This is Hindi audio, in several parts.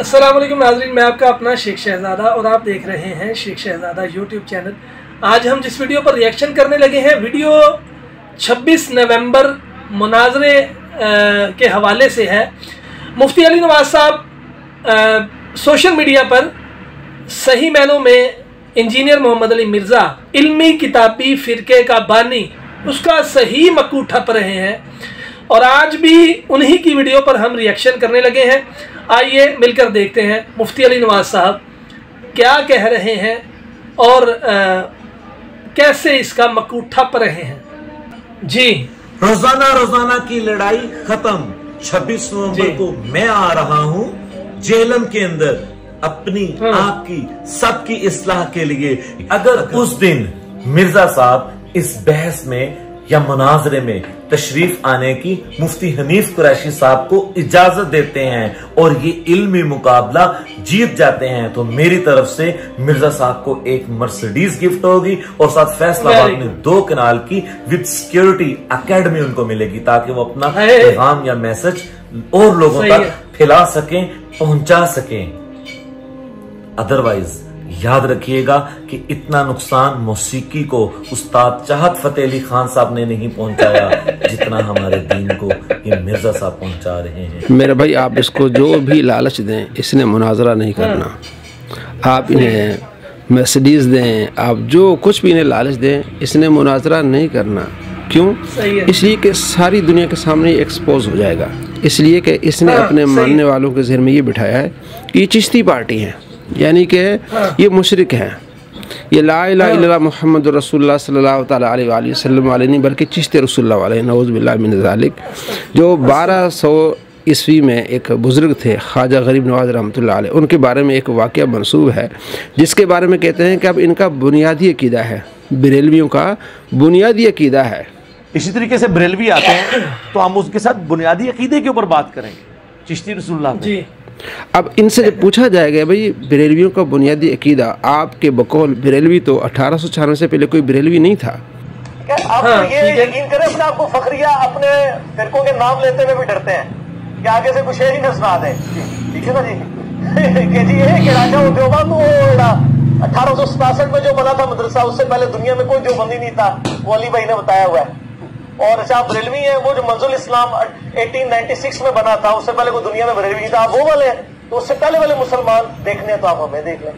अस्सलाम वालेकुम नाज़रीन, मैं आपका अपना शेख शहज़ादा और आप देख रहे हैं शेख शहज़ादा यूट्यूब चैनल। आज हम जिस वीडियो पर रिएक्शन करने लगे हैं, वीडियो 26 नवंबर मुनाज़रे के हवाले से है। मुफ्ती अली नवाज साहब सोशल मीडिया पर सही मायनों में इंजीनियर मोहम्मद अली मिर्ज़ा इल्मी किताबी फ़िरके का बानी, उसका सही मक्कू ठप रहे हैं और आज भी उन्हीं की वीडियो पर हम रिएक्शन करने लगे हैं। आइए मिलकर देखते हैं मुफ्ती अली नवाज साहब क्या कह रहे हैं और कैसे इसका मक्कू ठप रहे हैं। जी, रोजाना की लड़ाई खत्म। 26 नवंबर को मैं आ रहा हूं जेलम के अंदर अपनी आपकी सबकी इस्लाह के लिए। अगर उस दिन मिर्जा साहब इस बहस में या मुनाजरे में तशरीफ आने की मुफ्ती हनीफ कुरैशी साहब को इजाजत देते हैं और ये इल्मी मुकाबला जीत जाते हैं, तो मेरी तरफ से मिर्जा साहब को एक मर्सिडीज गिफ्ट होगी और साथ फैसलाबाद में 2 कनाल की विद सिक्योरिटी एकेडमी उनको मिलेगी, ताकि वो अपना पैगाम या मैसेज और लोगों तक फैला सकें, पहुंचा सकें। अदरवाइज याद रखिएगा कि इतना नुकसान मौसीकी को उस्ताद चाहत फतेह अली खान साहब ने नहीं पहुंचाया जितना हमारे दीन को ये मिर्जा साहब पहुंचा रहे हैं। मेरे भाई, आप इसको जो भी लालच दें, इसने मुनाजरा नहीं करना। आप इन्हें मर्सिडीज दें, आप जो कुछ भी इन्हें लालच दें, इसने मुनाजरा नहीं करना। क्यों? इसलिए कि सारी दुनिया के सामने एक्सपोज हो जाएगा। इसलिए कि इसने अपने मानने वालों के ज़हन में ये बिठाया है कि ये चिश्ती पार्टी है, यानी कि ये मुशरिक हैं, ये ला इलाहा इल्लल्लाह मुहम्मद रसूलुल्लाह सल्लल्लाहु अलैहि वसल्लम वाले नहीं, बल्कि चिश्ती रसूलुल्लाह वाले, नऊज़ बिल्लाह मिन ज़ालिक। जो 1200 ईस्वी में एक बुज़ुर्ग थे ख्वाजा गरीब नवाज रहमतुल्लाह अलैह, उनके बारे में एक वाक़या मंसूब है जिसके बारे में कहते हैं कि अब इनका बुनियादी अकीदा है, बरेलवियों का बुनियादी अकीदा है। इसी तरीके से बरेलवी आते हैं तो हम उसके साथ बुनियादी अकीदे के ऊपर बात करेंगे, चिश्ती रसूलुल्लाह जी। अब इनसे जब पूछा जाएगा भाई बरेलवियों का बुनियादी अकीदा, आपके बकौल बरेलवी तो 1896 से पहले कोई बरेलवी नहीं था। आप ये यकीन करें, अपने आपको फखरिया अपने फिरकों के नाम लेते हुए भी डरते हैं कि आगे से कुछ शेर ही न सुना दे। ठीक है ना जी कि जी ये कि राजा देवबंद 1867 में जो बना था मदरसा, उससे पहले दुनिया में कोई देवबंदी नहीं था, वो अली भाई ने बताया हुआ है। और अच्छा आप बरेलवी हैं, वो जो मंजुल इस्लाम 1896 में बना था, उससे पहले कोई दुनिया में बरेलवी था, आप वो वाले हैं। तो उससे पहले वाले मुसलमान देखने तो आप हमें देख लें,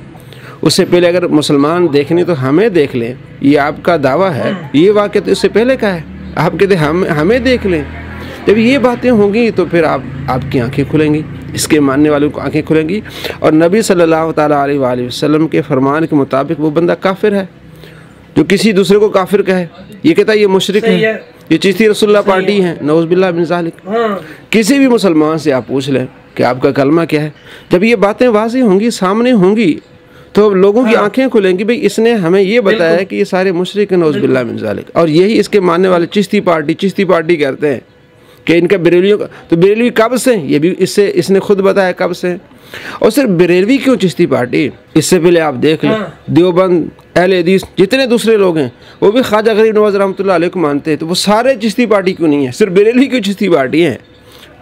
उससे पहले अगर मुसलमान देखने तो हमें देख लें, ये आपका दावा है। ये वाक़या तो इससे पहले का है, आप कहते हमें देख लें। जब ये बातें होंगी तो फिर आपकी आंखें खुलेंगी, इसके मानने वालों को आंखें खुलेंगी। और नबी सल्लल्लाहु अलैहि वसल्लम के फरमान के मुताबिक वो बंदा काफिर है जो किसी दूसरे को काफिर कहे। ये कहता है ये मुशरिक है, ये चिश्ती रसूलुल्लाह पार्टी है, नऊज़ बिल्लाह मिन ज़ालिक। किसी भी मुसलमान से आप पूछ लें कि आपका कलमा क्या है। जब ये बातें वाज़ी होंगी, सामने होंगी, तो लोगों की आंखें खुलेंगी, भाई इसने हमें ये बताया है कि ये सारे मुशरिक हैं, नऊज़ बिल्लाह मिन ज़ालिक। और यही इसके मानने वाले चिश्ती पार्टी करते हैं कि इनका बरेलवियों का, तो बरेलवी कब से, ये भी इसने खुद बताया कब से। और सिर्फ बरेलवी क्यों चिश्ती पार्टी, इससे पहले आप देख लें देवबंद, अहले हदीस, जितने दूसरे लोग हैं वो भी ख्वाजा गरीब नवाज रहमतुल्लाह अलैह को मानते हैं, तो वो सारे चिश्ती पार्टी क्यों नहीं है, सिर्फ बरेलवी क्यों चिश्ती पार्टी है।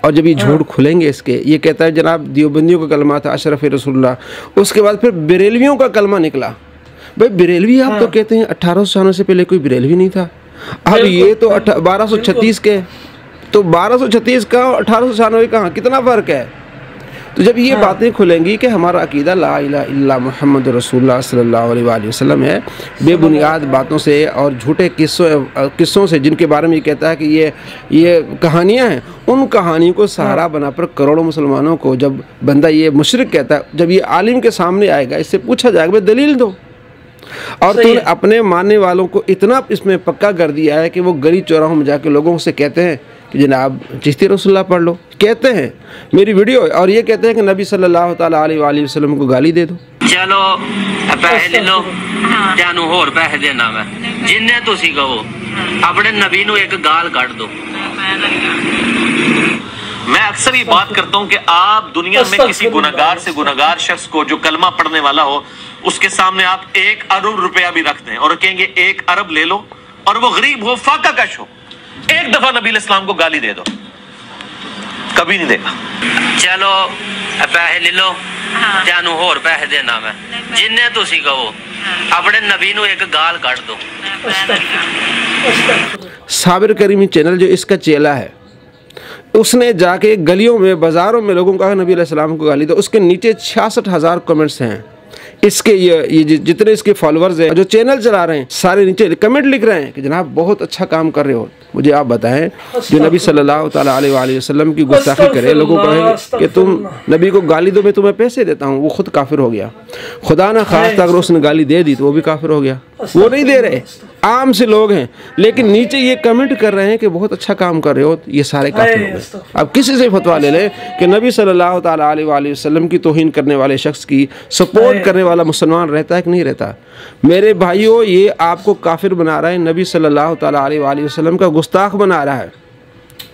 और जब ये झूठ खुलेंगे इसके, ये कहता है जनाब देवबंदियों का कलमा था अशरफ रसूलुल्लाह, उसके बाद फिर बरेलवियों का कलमा निकला। भाई बरेलवी आप तो कहते हैं 1800 से पहले कोई बरेलवी नहीं था। अब ये तो 1236 के, तो 1236 का 1896 का कितना फ़र्क है। तो जब ये बातें खुलेंगी कि हमारा अकीदा ला इलाहा इल्लल्लाह मुहम्मद रसूलुल्लाह सल्लल्लाहु अलैहि वसल्लम है, बेबुनियाद बातों से और झूठे किस्सों से जिनके बारे में ये कहता है कि ये कहानियाँ हैं, उन कहानियों को सहारा बनाकर करोड़ों मुसलमानों को जब बंदा ये मुशरिक कहता है, जब ये आलिम के सामने आएगा, इससे पूछा जाएगा भाई दलील दो। और तूने अपने मानने वालों को इतना इसमें पक्का कर दिया है कि वो गली चौराहों में जाके लोगों से कहते हैं कि जनाब चिश्ती रसूलुल्लाह पढ़ लो, कहते हैं मेरी वीडियो, और ये कहते हैं कि नबी सल्लल्लाहु अलैहि वसल्लम को गाली दे दो। चलो पैसे ले लो, जानू होर पैसे देना मैं जिन्ने तुसी कहो, अपने नबी नू एक गाल काट दो। मैं अक्सर ये बात करता हूँ कि आप दुनिया में किसी गुनहगार से गुनहगार शख्स को जो कलमा पढ़ने वाला हो, उसके सामने आप 1 अरब रुपया भी रख दें और कहेंगे 1 अरब ले लो, और वो गरीब हो, फाका कश हो, एक दफा नबी इस्लाम को गाली दे दो, कभी नहीं देगा। चलो पैसे ले लो, तेनू होर पैसे देना मैं, जिन्ने तुसी कहो। अपने नबी नू एक गाल काट दो। साबिर करीमी चैनल जो इसका चेला है, उसने जाके गलियों में बाज़ारों में लोगों को कहा नबी अलैहिस्सलाम को गाली दो। उसके नीचे 66,000 कमेंट्स हैं। इसके ये जितने इसके फॉलोअर्स हैं जो चैनल चला रहे हैं, सारे नीचे कमेंट लिख रहे हैं कि जनाब बहुत अच्छा काम कर रहे हो। मुझे आप बताएं, जो नबी सल्लल्लाहु ताला अलैहि वसल्लम की गुस्ताखी करे, लोगों को कहे कि तुम नबी को गाली दो, मैं तुम्हें पैसे देता हूँ, वो खुद काफिर हो गया। खुदा ना खास्ता अगर उसने गाली दे दी तो वो भी काफिर हो गया। वो नहीं दे रहे, आम से लोग हैं, लेकिन नीचे ये कमेंट कर रहे हैं कि बहुत अच्छा काम कर रहे हो, ये सारे काफिर हो गए। अब किसी से फतवा ले ले कि नबी सल्लल्लाहु ताला अलैहि वसल्लम की तौहीन करने वाले शख्स की सपोर्ट करने वाला मुसलमान रहता है कि नहीं रहता? मेरे भाइयों, ये आपको काफिर बना रहा है, नबी सल्लल्लाहु ताला अलैहि वसल्लम का गुस्ताख बना रहा है,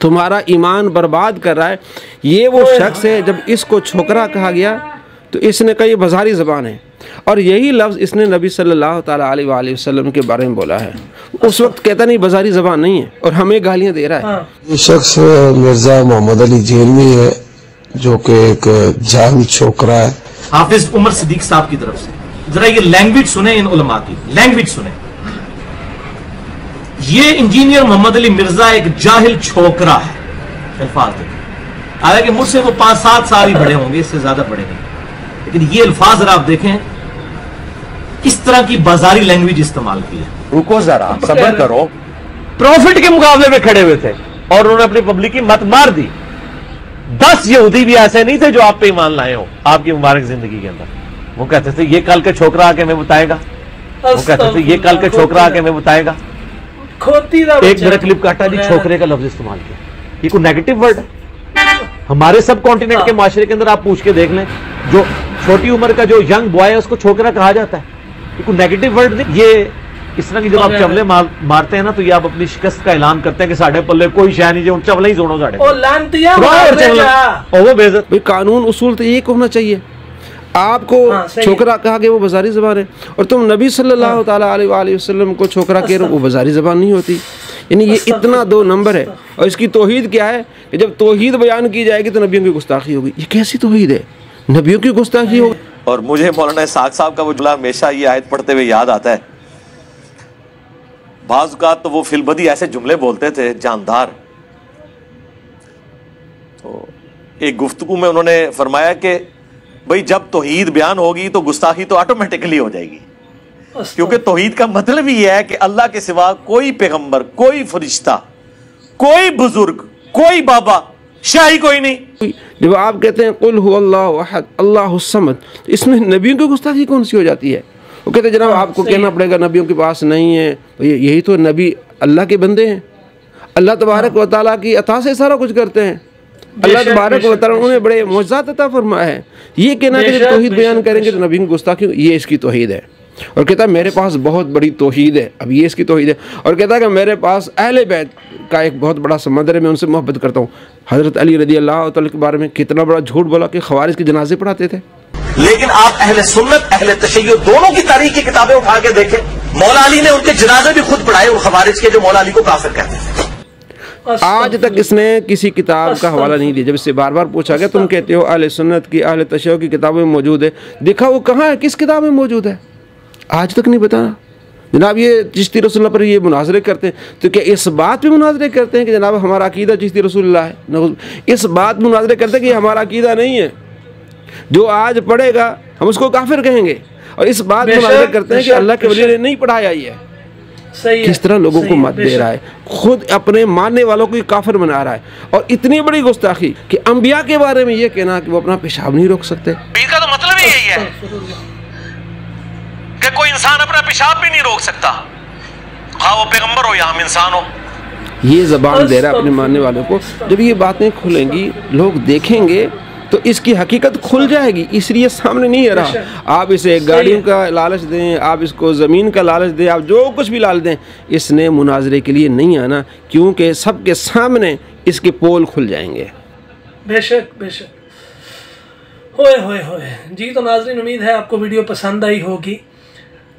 तुम्हारा ईमान बर्बाद कर रहा है। ये वो शख्स है, जब इसको छोकरा कहा गया तो इसने कहा ये बाजारी ज़बान है, और यही लफ्ज़ इसने नबी सल्लल्लाहु ताला अलैहि वसल्लम के बारे में बोला है। उस वक्त कहता नहीं बाजारी ज़बान नहीं है, और हमें गालियाँ दे रहा है। ये शख्स मिर्ज़ा मोहम्मद अली जेलवी है, जो कि एक जाहिल छोकरा है। हाफिज उमर सिद्दीक साहब की तरफ से जरा ये लैंग्वेज सुने, इन उलमा की लैंग्वेज सुने। ये इंजीनियर मोहम्मद अली मिर्जा एक जाहिल छोकरा है, अल्फाज देखें। हालांकि मुझसे वो 5-7 साल ही बड़े होंगे, इससे ज्यादा बड़े नहीं, लेकिन ये अल्फाज जरा आप देखें, किस तरह की बाजारी लैंग्वेज इस्तेमाल की है। रुको जरा, सब्र करो। प्रॉफिट के मुकाबले में खड़े हुए थे और उन्होंने अपनी पब्लिक की मत मार दी। 10 यहूदी भी ऐसे नहीं थे जो आप पे ईमान लाए हो आपकी मुबारक जिंदगी के अंदर। वो कहते थे ये कल के छोकरा आके मैं बताएगा, वो कहते थे ये कल के छोकरा आके मैं बताएगा। एक मेरा क्लिप काटा जी, छोकरे का लफ्ज इस्तेमाल किया, ये कोई नेगेटिव वर्ड है? हमारे सब कॉन्टिनेंट के माशरे के अंदर आप पूछ के देख लें, जो छोटी उम्र का जो यंग बॉय है उसको छोकरा कहा जाता है, ये कोई नेगेटिव वर्ड नहीं। ये इस तरह की जब आप चवले मारते हैं ना, तो ये आप अपनी शिकस्त का ऐलान करते हैं कि साढ़े पल्ले कोई शह नहीं, जो चवले ही जोड़ो साढ़े भाई। कानून उसूल तो एक होना चाहिए। आपको छोकरा कहा कि वो बाजारी ज़बान है, और तुम नबी सल्लल्लाहु ताला अलैहि वसल्लम को छोकरा कह रहे हो, वो बाजारी ज़बान नहीं होती। यानी ये इतना 2 नंबर है। और इसकी तौहीद क्या है कि जब तौहीद बयान की जाएगी तो नबियों की गुस्ताखी होगी। ये कैसी तौहीद है? नबियों की गुस्ताखी होगी। और मुझे मौलाना साग साहब का वो जुमला हमेशा ये आयत पढ़ते हुए याद आता है। बाज़ औक़ात तो वो फिलबदी ऐसे जुमले बोलते थे जानदार। तो एक गुफ्तगू में उन्होंने फरमाया कि भाई जब तौहीद बयान होगी तो गुस्ताखी तो ऑटोमेटिकली हो जाएगी, क्योंकि तौहीद का मतलब ही है कि अल्लाह के सिवा कोई पैगंबर, कोई फरिश्ता, कोई बुजुर्ग, कोई बाबा, शाही कोई नहीं। जब आप कहते हैं कुल हुवल्लाहु अहद अल्लाहुस समद, इसमें नबियों की गुस्ताखी कौन सी हो जाती है? वो कहते हैं जनाब आपको कहना पड़ेगा नबियों के पास नहीं है। यही तो नबी अल्लाह के बंदे हैं, अल्लाह तबारक व तआला की अता से सारा कुछ करते हैं। अल्लाह तबारक व तआला उन्हें बड़े मोअज़्ज़ात अता फरमाया है। ये कहना कि जब तौहीद बयान करेंगे तो नबी की गुस्ताखी, ये इसकी तौहीद है। और कहता है मेरे पास बहुत बड़ी तौहीद है, अब ये इसकी तौहीद है। और कहता है कि मेरे पास अहले बैत का एक बहुत बड़ा समंदर है, मैं उनसे मोहब्बत करता हूँ। हज़रत अली रज़ी अल्लाह तआला के बारे में कितना बड़ा झूठ बोला कि ख़वारिज के जनाजे पढ़ाते थे। लेकिन आप अहले सुन्नत अहले तशय्युअ दोनों की तारीख की किताबें उठा के देखें, मौला अली ने उनके जनाजे भी खुद पढ़ाए उन ख़वारिज के जो मौला अली को काफिर कहते थे। आज तक इसने किसी किताब का हवाला नहीं दिया। जब इससे बार बार पूछा गया तुम कहते हो अहले सुन्नत की अहले तशय्युअ की किताबों में मौजूद है, देखा वो कहाँ है, किस किताब में मौजूद है, आज तक नहीं बताना। जनाब ये चिश्ती रसूलुल्लाह पर ये मुनाजरे करते हैं, तो क्या इस बात पे मुनाजरे करते हैं कि जनाब हमारा अकीदा चिश्ती रसूलुल्लाह है? इस बात पे मुनाजरे करते हैं कि हमारा अकीदा नहीं है, जो आज पढ़ेगा हम उसको काफिर कहेंगे। और इस बात में मुनाजरे करते हैं कि अल्लाह के वली ने नहीं पढ़ाया ये है। किस तरह लोगों को मत दे रहा है, खुद अपने मानने वालों को काफिर बना रहा है। और इतनी बड़ी गुस्ताखी कि अंबिया के बारे में ये कहना कि वो अपना पेशाब नहीं रोक सकते। पीर का तो मतलब ही यही है कि कोई इंसान अपना पेशाब भी नहीं रोक सकता, हाँ वो पैगंबर हो या हम इंसान हो। ये जबान दे रहा है अपने मानने वालों को। जब ये बातें खुलेंगी, लोग देखेंगे, तो इसकी हकीकत खुल जाएगी। इसलिए सामने नहीं आ रहा। आप इसे गाड़ियों का लालच दें, आप इसको ज़मीन का लालच दें, आप जो कुछ भी लालच दें, इसने मुनाजरे के लिए नहीं आना, क्योंकि सबके सामने इसके पोल खुल जाएंगे। बेशक बेशक। होए होए होए जी। तो नाज़रीन, उम्मीद है आपको वीडियो पसंद आई होगी।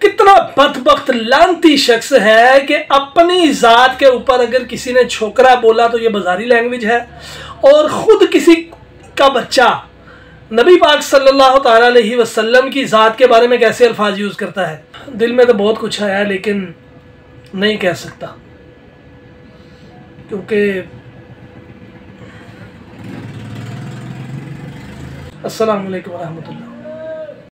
कितना बदबख्त लानती शख्स है कि अपनी ज़ात के ऊपर अगर किसी ने छोकरा बोला तो ये बाजारी लैंग्वेज है, और ख़ुद किसी का बच्चा नबी पाक सल्लल्लाहु ताला अलैहि वसल्लम की ज़ात के बारे में कैसे अल्फाज यूज़ करता है। दिल में तो बहुत कुछ आया लेकिन नहीं कह सकता, क्योंकि अस्सलामु अलैकुम व रहमतुल्लाह।